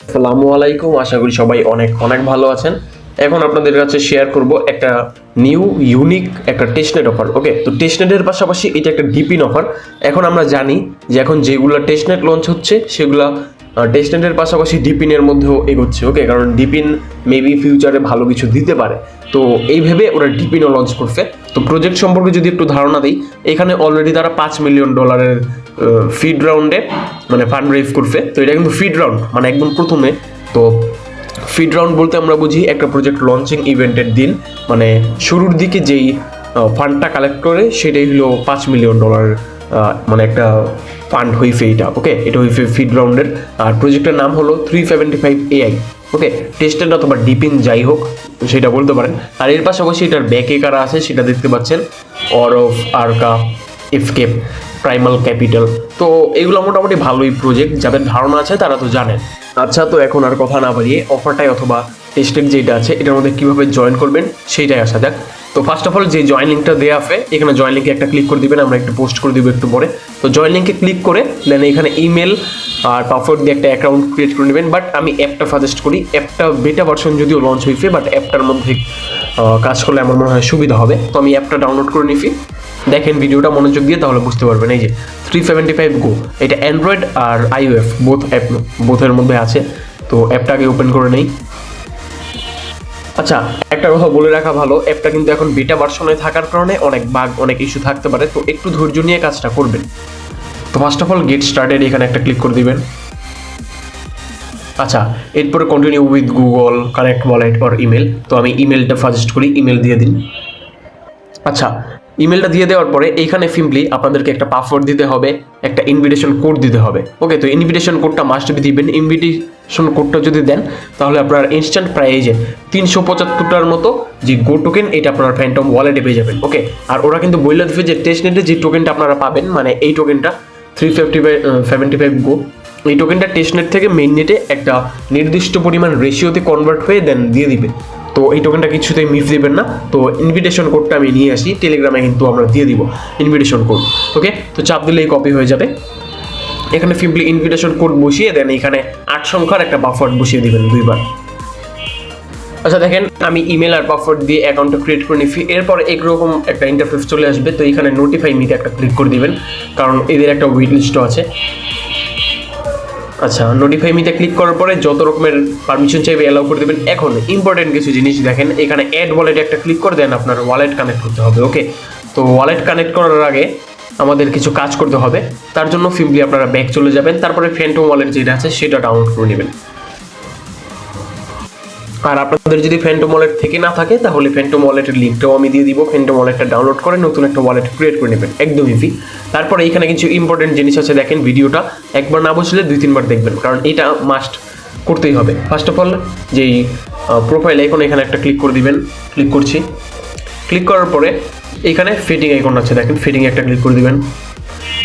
আসসালামু আলাইকুম, আশা করি সবাই অনেক অনেক ভালো আছেন। এখন আপনাদের কাছে শেয়ার করব একটা নিউ ইউনিক একটা টেস্টনেট অফার। ওকে, তো টেস্টনেটের পাশাপাশি এটা একটা ডিপিন অফার। এখন আমরা জানি যে এখন যেগুলো টেস্টনেট লঞ্চ হচ্ছে সেগুলা টেস্টনেটের পাশাপাশি ডিপিনের মধ্যেও এগোচ্ছে। ওকে, কারণ ডিপিন মেবি ফিউচারে ভালো কিছু দিতে পারে, তো এই ভেবে ওরা ডিপিনও লঞ্চ করছে। তো প্রজেক্ট সম্পর্কে যদি একটু ধারণা দিই, এখানে অলরেডি তারা $5 মিলিয়ন ফিড রাউন্ডে মানে ফান্ড রেজ করছে। তো এটা কিন্তু ফিড রাউন্ড, মানে একদম প্রথমে। তো ফিড রাউন্ড বলতে আমরা বুঝি একটা প্রজেক্ট লঞ্চিং ইভেন্টের দিন, মানে শুরুর দিকে যেই ফান্ডটা কালেক্ট করে সেটাই হলো $5 মিলিয়ন, মানে একটা ফান্ড হইছে এটা। ওকে, এটা হইছে ফিড রাউন্ডের। আর প্রজেক্টের নাম হলো 375 AI। ওকে, টেস্টেড অথবা ডিপিন যাই হোক সেটা বলতে পারেন। আর এর পাশাপাশি এটার ব্যাকে কারা আছে সেটা দেখতে পাচ্ছেন, অরফ, আরকা, এফকেপ, প্রাইমাল ক্যাপিটাল। তো এগুলো মোটামুটি ভালোই প্রজেক্ট, যাদের ধারণা আছে তারা তো জানেন। আচ্ছা, তো এখন আর কথা না বাড়িয়ে অফারটাই অথবা টেস্টেড যেটা আছে এটার মধ্যে কীভাবে জয়েন করবেন সেইটাই আসা যাক। তো ফার্স্ট অফ অল যে জয়েন লিঙ্কটা দেওয়া আছে, এখানে জয়েন লিঙ্কে একটা ক্লিক করে দিবেন, আমরা একটু পোস্ট করে দিব একটু পরে। তো জয়েন লিঙ্কে ক্লিক করে দেন এখানে ইমেল আর পাসওয়ার্ড দিয়ে একটা অ্যাকাউন্ট ক্রিয়েট করে নেবেন। বাট আমি অ্যাপটা সাজেস্ট করি, অ্যাপটা বেটা ভার্সন যদিও লঞ্চ হয়েছে, বাট অ্যাপটার মধ্যে কাজ করলে আমার মনে হয় সুবিধা হবে। তো আমি অ্যাপটা ডাউনলোড করে নিছি, দেখেন ভিডিওটা মনোযোগ দিয়ে তাহলে বুঝতে পারবেন। এই যে 375 গো, এটা অ্যান্ড্রয়েড আর iOS বোথের মধ্যে আছে। তো অ্যাপটাকে ওপেন করে নেই। আচ্ছা, একটা কথা বলে রাখা ভালো, অ্যাপটা কিন্তু এখন বেটা ভার্সনে থাকার কারণে অনেক বাগ, অনেক ইস্যু থাকতে পারে, তো একটু ধৈর্য নিয়ে কাজটা করবেন। তো first of all get started এখানে একটা ক্লিক করে দিবেন। আচ্ছা, এরপরে continue with Google connect wallet or email. তো আমি ইমেলটা সাজেস্ট করি, ইমেল দিয়ে দিন। আচ্ছা, ইমেলটা দিয়ে দেওয়ার পরে এইখানে সিম্পলি আপনাদেরকে একটা পাসওয়ার্ড দিতে হবে, একটা ইনভিটেশন কোড দিতে হবে। ওকে, তো ইনভিটেশন কোডটা মাস্ট বি দিবেন। ইনভিটেশন কোডটা যদি দেন তাহলে আপনার ইনস্ট্যান্ট প্রাইজে 375টার মতো যে গো টোকেন এটা আপনার ফ্যান্টম ওয়ালেটে পেয়ে যাবেন। ওকে, আর ওরা কিন্তু বলে দেবে যে টেস্টনেটে যে টোকেনটা আপনারা পাবেন, মানে এই টোকেনটা 375 গো, এই টোকেনটা টেস্টনেট থেকে মেইন নেটে একটা নির্দিষ্ট পরিমাণ রেশিওতে কনভার্ট হয়ে দেন দিয়ে দিবে। তো এই টোকেনটা কিছুতেই মিস দিবেন না। তো ইনভিটেশন কোডটা আমি নিয়ে আসি, টেলিগ্রামে কিন্তু আমরা দিয়ে দিব ইনভিটেশন কোড। ওকে, তো চাপ দিলেই কপি হয়ে যাবে। এখানে সিম্পলি ইনভিটেশন কোড বসিয়ে দেন, এখানে 8 সংখ্যার একটা পাসওয়ার্ড বসিয়ে দিবেন 2বার। আচ্ছা দেখেন, আমি ইমেল আর পাসওয়ার্ড দিয়ে অ্যাকাউন্টটা ক্রিয়েট করে নিচ্ছি। এরপর একরকম একটা ইন্টারফেস চলে আসবে। তো এখানে নোটিফাই মিতে একটা ক্লিক করে দিবেন, কারণ এদের একটা ওয়েট লিস্টও আছে। আচ্ছা, নোটিফাই মিতে ক্লিক করার পরে যত রকমের পারমিশন চাইবে অ্যালাউ করে দেবেন। এখন ইম্পর্টেন্ট কিছু জিনিস দেখেন, এখানে অ্যাড ওয়ালেটে একটা ক্লিক করে দেন, আপনার ওয়ালেট কানেক্ট করতে হবে। ওকে, তো ওয়ালেট কানেক্ট করার আগে আমাদের কিছু কাজ করতে হবে। তার জন্য সিম্পলি আপনারা ব্যাক চলে যাবেন, তারপরে ফ্যান্টম ওয়ালেট যেটা আছে সেটা ডাউনলোড করে নেবেন। আর আপনাদের যদি ফ্যান্টম ওয়ালেট থেকে না থাকে তাহলে ফ্যান্টম ওয়ালেটের লিঙ্কটাও আমি দিয়ে দিব। ফ্যান্টম ওয়ালেটটা ডাউনলোড করে নতুন একটা ওয়ালেট ক্রিয়েট করে নেবেন, একদম ইজি। তারপরে এখানে কিছু ইম্পর্টেন্ট জিনিস আছে, দেখেন ভিডিওটা একবার না বসলে 2-3বার দেখবেন, কারণ এটা মাস্ট করতেই হবে। ফার্স্ট অফ অল যেই প্রোফাইল আইকন এখানে একটা ক্লিক করে দিবেন, ক্লিক করছি। ক্লিক করার পরে এখানে ফিটিং আইকন আছে, দেখেন ফিটিংয়ে একটা ক্লিক করে দিবেন।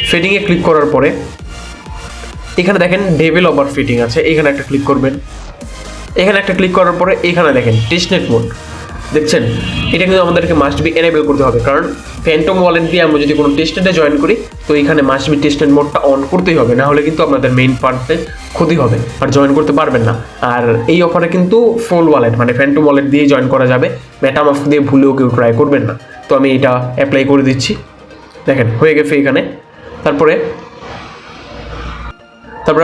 ফিটিংয়ে ক্লিক করার পরে এখানে দেখেন ডেভেলপার ফিটিং আছে, এখানে একটা ক্লিক করবেন। এখানে একটা ক্লিক করার পরে এখানে দেখেন টেস্টনেট মোড, দেখছেন এটা কিন্তু আমাদেরকে মাস্ট বি এনেবল করতে হবে, কারণ ফ্যান্টম ওয়ালেট দিয়ে আমরা যদি কোনো টেস্টনেটে জয়েন করি তো এখানে মাস্ট বি টেস্টনেট মোডটা অন করতেই হবে, না হলে কিন্তু আপনাদের মেইন পার্টে ক্ষতি হবে আর জয়েন করতে পারবেন না। আর এই অফারে কিন্তু ফুল ওয়ালেট মানে ফ্যান্টম ওয়ালেট দিয়ে জয়েন করা যাবে, মেটামাস্ক দিয়ে ভুলেও কেউ ট্রাই করবেন না। তো আমি এটা অ্যাপ্লাই করে দিচ্ছি, দেখেন হয়ে গেছে এখানে। তারপরে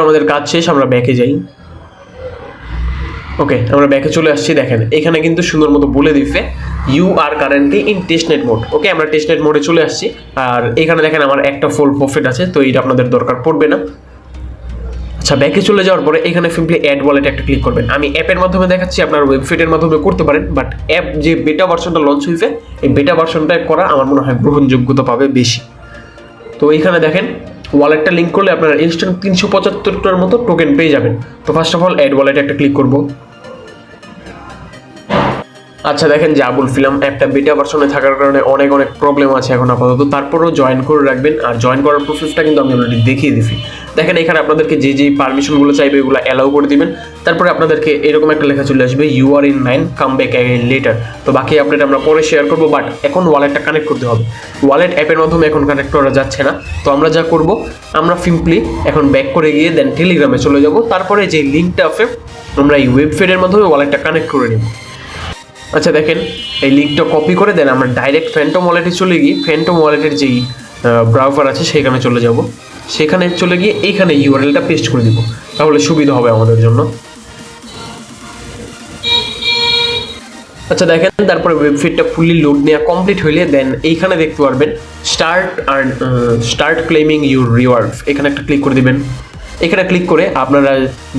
আমাদের কাজ শেষ, আমরা ব্যাকে যাই। ওকে, আমরা ব্যাকে চলে আসছি। দেখেন এখানে কিন্তু সুন্দর মতো বলে দিচ্ছে you are currently in testnet mode. Okay, আমরা টেস্টনেট মোডে চলে আসছি। আর এখানে দেখেন আমার একটা ফুল প্রফিট আছে, তো এইটা আপনাদের দরকার পড়বে না। আচ্ছা, ব্যাকে চলে যাওয়ার পরে এখানে সিম্পলি অ্যাড ওয়ালেটে একটা ক্লিক করবেন। আমি অ্যাপের মাধ্যমে দেখাচ্ছি, আপনার ওয়েবসাইটের মাধ্যমে করতে পারেন, বাট অ্যাপ যে বেটা ভার্সনটা লঞ্চ হয়েছে এই বেটা ভার্সনটা করা আমার মনে হয় গ্রহণযোগ্যতা পাবে বেশি। তো এইখানে দেখেন ওয়ালেটটা লিঙ্ক করলে আপনারা ইনস্ট্যান্ট 375টার মতো টোকেন পেয়ে যাবেন। তো ফার্স্ট অফ অল অ্যাড ওয়ালেটে একটা ক্লিক করবো। আচ্ছা দেখেন, যা বলছিলাম অ্যাপটা বেটা ভার্সনে থাকার কারণে অনেক প্রবলেম আছে এখন আপাতত, তারপরেও জয়েন করে রাখবেন। আর জয়েন করার প্রসেসটা কিন্তু আমি অলরেডি দেখিয়ে দিছি। দেখেন এখানে আপনাদেরকে যে যে পারমিশনগুলো চাইবে এগুলো অ্যালাউ করে দিবেন। তারপরে আপনাদেরকে এরকম একটা লেখা চলে আসবে you are in line, come back later. তো বাকি আপডেট আমরা পরে শেয়ার করবো, বাট এখন ওয়ালেটটা কানেক্ট করতে হবে। ওয়ালেট অ্যাপের মাধ্যমে এখন কানেক্ট করা যাচ্ছে না। তো আমরা যা করব, আমরা সিম্পলি এখন ব্যাক করে গিয়ে দেন টেলিগ্রামে চলে যাব। তারপরে যে লিঙ্কটা আছে আমরা এই ওয়েবসাইটের মাধ্যমে ওয়ালেটটা কানেক্ট করে নেব। আচ্ছা দেখেন, এই লিঙ্কটা কপি করে দেন আমরা ডাইরেক্ট ফ্যান্টম ওয়ালেটে চলে গিয়ে ফ্যান্টম ওয়ালেটের যেই ব্রাউজার আছে সেখানে চলে যাব। সেখানে চলে গিয়ে এইখানে ইউআরএলটা পেস্ট করে দিব, তাহলে সুবিধা হবে আমাদের জন্য। আচ্ছা দেখেন, তারপরে ওয়েবসাইটটা ফুললি লোড নেওয়া কমপ্লিট হইলে দেন এইখানে দেখতে পারবেন স্টার্ট ক্লেমিং ইউর রিওয়ার্ডস, এখানে একটা ক্লিক করে দিবেন। এখানে ক্লিক করে আপনারা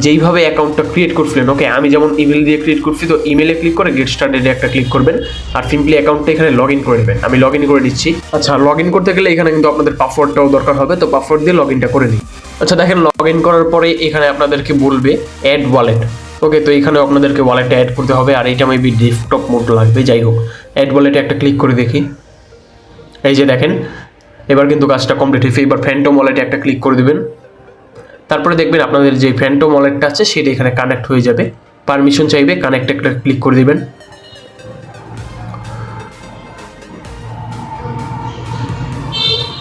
যেইভাবে অ্যাকাউন্টটা ক্রিয়েট করছিলেন, ওকে আমি যেমন ইমেল দিয়ে ক্রিয়েট করছি, তো ইমেলে ক্লিক করে গেট স্টার্টেডে একটা ক্লিক করবেন আর সিম্পলি অ্যাকাউন্টটা এখানে লগ ইন করে নেবেন। আমি লগ ইন করে দিচ্ছি। আচ্ছা, লগ ইন করতে গেলে এখানে কিন্তু আপনাদের পাসওয়ার্ডটাও দরকার হবে, তো পাসওয়ার্ড দিয়ে লগ ইনটা করে নিই। আচ্ছা দেখেন, লগ ইন করার পরে এখানে আপনাদেরকে বলবে অ্যাড ওয়ালেট। ওকে, তো এখানে আপনাদেরকে ওয়ালেটটা অ্যাড করতে হবে, আর এইটা মেবি ডেস্কটপ মোড লাগবে। যাই হোক, অ্যাড ওয়ালেটে একটা ক্লিক করে দেখি। এই যে দেখেন, এবার কিন্তু কাজটা কমপ্লিট হয়েছে। এবার ফ্যান্টম ওয়ালেটে একটা ক্লিক করে দেবেন। তারপরে দেখবেন আপনাদের যে ফ্যান্টম ওয়ালেটটা আছে সেটা এখানে কানেক্ট হয়ে যাবে। পারমিশন চাইবে, কানেক্ট একটা ক্লিক করে দিবেন।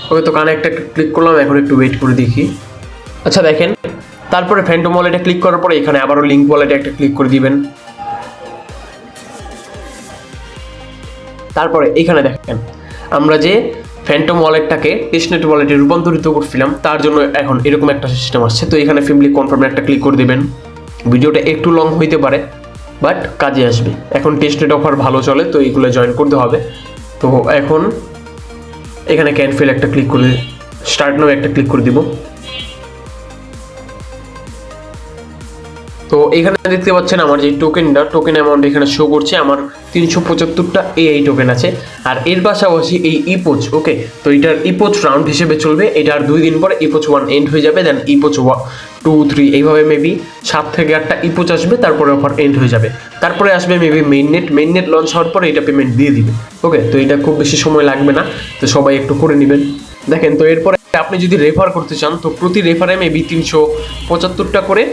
ওকে, তো কানেক্ট একটা ক্লিক করলাম, এখন একটু ওয়েট করে দেখি। আচ্ছা দেখেন, তারপরে ফ্যান্টম ওয়ালেটে ক্লিক করার পরে এখানে আবারও লিঙ্ক ওয়ালেটে একটা ক্লিক করে দিবেন। তারপরে এখানে দেখেন আমরা যে ফ্যান্টম ওয়ালেটটাকে টেস্টনেট ওয়ালেটে রূপান্তরিত করছিলাম, তার জন্য এখন এরকম একটা সিস্টেম আসছে। তো এখানে সিম্পলি কনফার্মে একটা ক্লিক করে দেবেন। ভিডিওটা একটু লং হইতে পারে, বাট কাজে আসবে। এখন টেস্টনেট অফার ভালো চলে, তো এইগুলো জয়েন করতে হবে। তো এখন এখানে ক্যানফেল একটা ক্লিক করে স্টার্ট নাও একটা ক্লিক করে দিব। তো এখানে দেখতে পাচ্ছেন আমার যে টোকেন অ্যামাউন্ট এখানে শো করছে, আমার 375টা এই টোকেন আছে। আর এর পাশাপাশি এই ইপোচ, ওকে, তো এটার ইপোচ রাউন্ড হিসেবে চলবে। এটার 2 দিন পরে ইপোচ 1 এন্ড হয়ে যাবে, দেন ইপোচ 2, 3 এইভাবে মেবি 7 থেকে 8টা ইপোচ আসবে, তারপরে অফার এন্ড হয়ে যাবে। তারপরে আসবে মেবি মেইননেট লঞ্চ হওয়ার পরে এটা পেমেন্ট দিয়ে দিবে। ওকে, তো এটা খুব বেশি সময় লাগবে না, তো সবাই একটু করে নেবেন। দেখেন, তো এরপরে আপনি যদি রেফার করতে চান, তো প্রতি রেফারে মেবি 375টা করে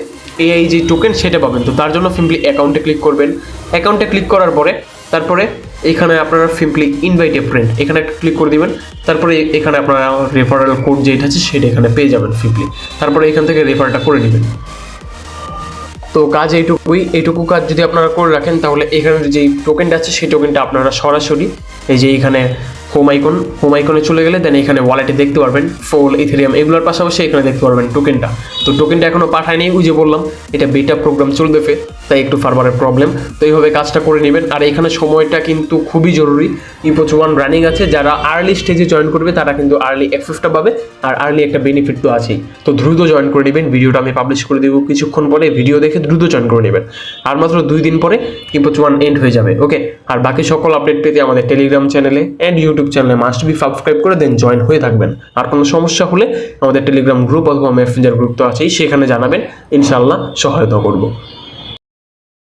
এই যে টোকেন সেটা পাবেন। তো তার জন্য সিম্পলি অ্যাকাউন্টে ক্লিক করবেন। অ্যাকাউন্টে ক্লিক করার পরে তারপরে এখানে আপনারা সিম্পলি ইনভাইট এ ফ্রেন্ড এখানে একটা ক্লিক করে দিবেন। তারপরে এখানে আপনারা রেফারেল কোড যেটা আছে সেটা এখানে পেয়ে যাবেন সিম্পলি। তারপরে এখান থেকে রেফারটা করে নেবেন। তো কাজ এইটুকু কাজ যদি আপনারা করে রাখেন, তাহলে এখানে যে টোকেনটা আছে সেই টোকেনটা আপনারা সরাসরি এই যে এখানে হোম আইকনে চলে গেলে দেন এখানে ওয়ালেটে দেখতে পারবেন ফোল, ইথেরিয়াম এগুলোর পাশাপাশি এখানে দেখতে পারবেন টোকেনটা। তো টোকেনটা এখনও পাঠায়নি, ওই যে বললাম এটা বেটা প্রোগ্রাম চলতেছে, তাই একটু সার্ভারের প্রবলেম। তো এইভাবে কাজটা করে নেবেন। আর এখানে সময়টা কিন্তু খুবই জরুরি। ইপোচ 1 রানিং আছে, যারা আর্লি স্টেজে জয়েন করবে তারা কিন্তু আর্লি অ্যাক্সেসটা পাবে, আর আর্লি একটা বেনিফিট তো আছেই। তো দ্রুত জয়েন করে নেবেন। ভিডিওটা আমি পাবলিশ করে দেবো কিছুক্ষণ পরে, ভিডিও দেখে দ্রুত জয়েন করে নেবেন। আর মাত্র 2 দিন পরে ইপোচ 1 এন্ড হয়ে যাবে। ওকে, আর বাকি সকল আপডেট পেতে আমাদের টেলিগ্রাম চ্যানেলে অ্যান্ড ইউটিউব চ্যানেলে মাস্ট বি সাবস্ক্রাইব করে দেন জয়েন হয়ে থাকবেন। আর কোনো সমস্যা হলে আমাদের টেলিগ্রাম গ্রুপ অথবা মেসেঞ্জার গ্রুপ তো আছেই, সেখানে জানাবেন, ইনশাআল্লাহ সহায়তা করব।